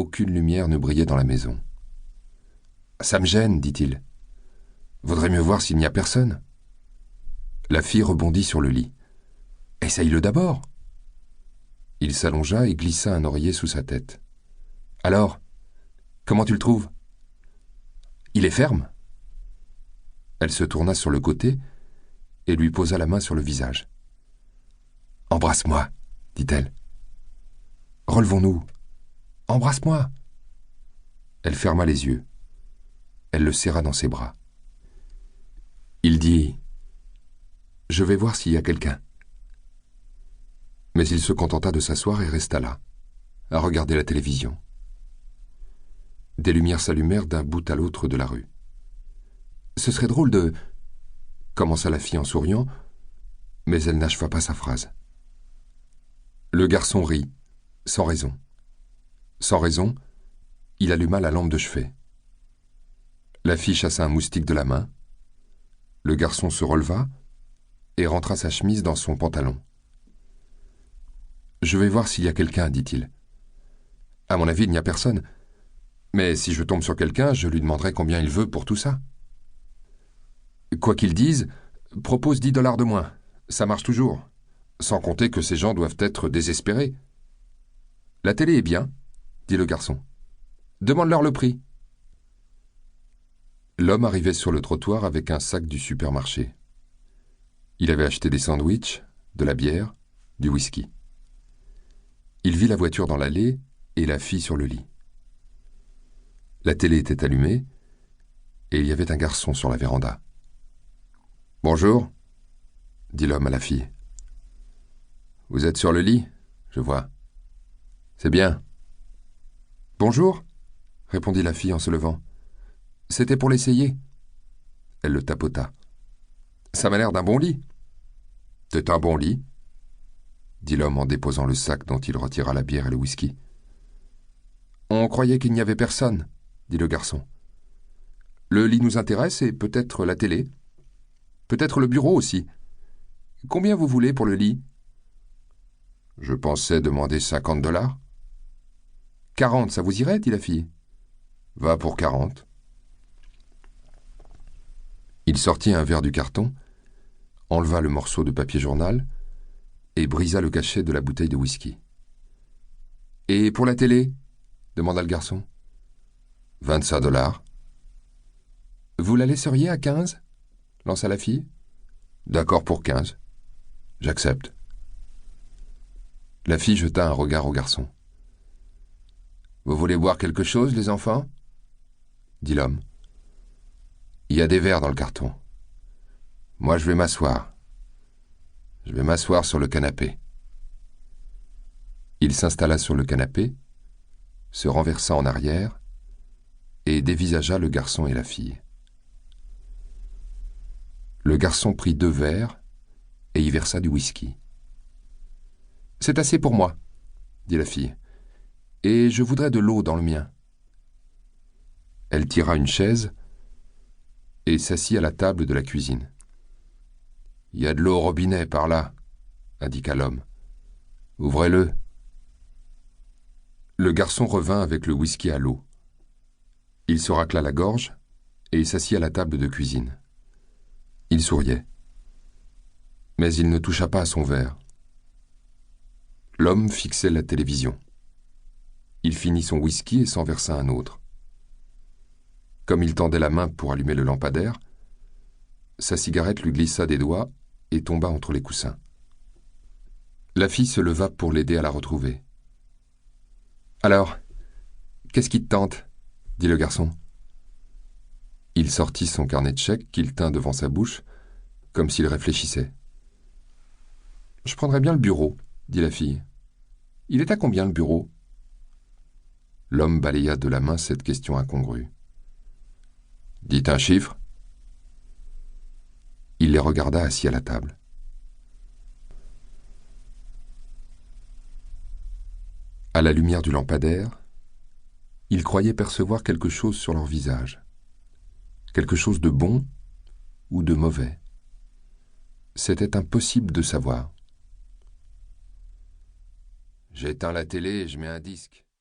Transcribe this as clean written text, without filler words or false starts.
aucune lumière ne brillait dans la maison. « Ça me gêne, dit-il. Vaudrait mieux voir s'il n'y a personne. » La fille rebondit sur le lit. « Essaye-le d'abord. » Il s'allongea et glissa un oreiller sous sa tête. « Alors, comment tu le trouves ? Il est ferme ?» Elle se tourna sur le côté et lui posa la main sur le visage. « Embrasse-moi, dit-elle. Relevons-nous. Embrasse-moi. » Elle ferma les yeux. Elle le serra dans ses bras. Il dit « Je vais voir s'il y a quelqu'un. » Mais il se contenta de s'asseoir et resta là, à regarder la télévision. Des lumières s'allumèrent d'un bout à l'autre de la rue. « Ce serait drôle de... » commença la fille en souriant, mais elle n'acheva pas sa phrase. Le garçon rit, sans raison. Sans raison, il alluma la lampe de chevet. La fille chassa un moustique de la main. Le garçon se releva et rentra sa chemise dans son pantalon. « Je vais voir s'il y a quelqu'un, dit-il. À mon avis, il n'y a personne. Mais si je tombe sur quelqu'un, je lui demanderai combien il veut pour tout ça. Quoi qu'il dise, propose $10 de moins. Ça marche toujours. Sans compter que ces gens doivent être désespérés. La télé est bien, dit le garçon. Demande-leur le prix. » L'homme arrivait sur le trottoir avec un sac du supermarché. Il avait acheté des sandwichs, de la bière, du whisky. Il vit la voiture dans l'allée et la fille sur le lit. La télé était allumée et il y avait un garçon sur la véranda. « Bonjour, » dit l'homme à la fille. « Vous êtes sur le lit, je vois. C'est bien. »« Bonjour, » répondit la fille en se levant. « C'était pour l'essayer. » Elle le tapota. « Ça m'a l'air d'un bon lit. »« C'est un bon lit, » dit l'homme en déposant le sac dont il retira la bière et le whisky. « On croyait qu'il n'y avait personne, » dit le garçon. « Le lit nous intéresse et peut-être la télé. Peut-être le bureau aussi. Combien vous voulez pour le lit ? » « Je pensais demander $50. »« 40, ça vous irait, dit la fille. »« Va pour 40. » Il sortit un verre du carton, enleva le morceau de papier journal et brisa le cachet de la bouteille de whisky. « Et pour la télé ? » demanda le garçon. « $25. »« Vous la laisseriez à 15 ? » lança la fille. « D'accord pour 15. J'accepte. » La fille jeta un regard au garçon. « Vous voulez boire quelque chose, les enfants ? » dit l'homme. « Il y a des verres dans le carton. Moi, je vais m'asseoir. Je vais m'asseoir sur le canapé. » Il s'installa sur le canapé, se renversa en arrière et dévisagea le garçon et la fille. Le garçon prit 2 verres et y versa du whisky. « C'est assez pour moi, » dit la fille, « et je voudrais de l'eau dans le mien. » Elle tira une chaise et s'assit à la table de la cuisine. « Il y a de l'eau au robinet par là, » indiqua l'homme. « Ouvrez-le. » Le garçon revint avec le whisky à l'eau. Il se racla la gorge et s'assit à la table de cuisine. Il souriait. Mais il ne toucha pas à son verre. L'homme fixait la télévision. Il finit son whisky et s'en versa un autre. Comme il tendait la main pour allumer le lampadaire, sa cigarette lui glissa des doigts et tomba entre les coussins. La fille se leva pour l'aider à la retrouver. « Alors, qu'est-ce qui te tente ? » dit le garçon. Il sortit son carnet de chèques qu'il tint devant sa bouche, comme s'il réfléchissait. « Je prendrais bien le bureau, » dit la fille. « Il est à combien le bureau ?» L'homme balaya de la main cette question incongrue. « Dites un chiffre. » Il les regarda assis à la table. À la lumière du lampadaire, il croyait percevoir quelque chose sur leur visage. Quelque chose de bon ou de mauvais. C'était impossible de savoir. « J'éteins la télé et je mets un disque. »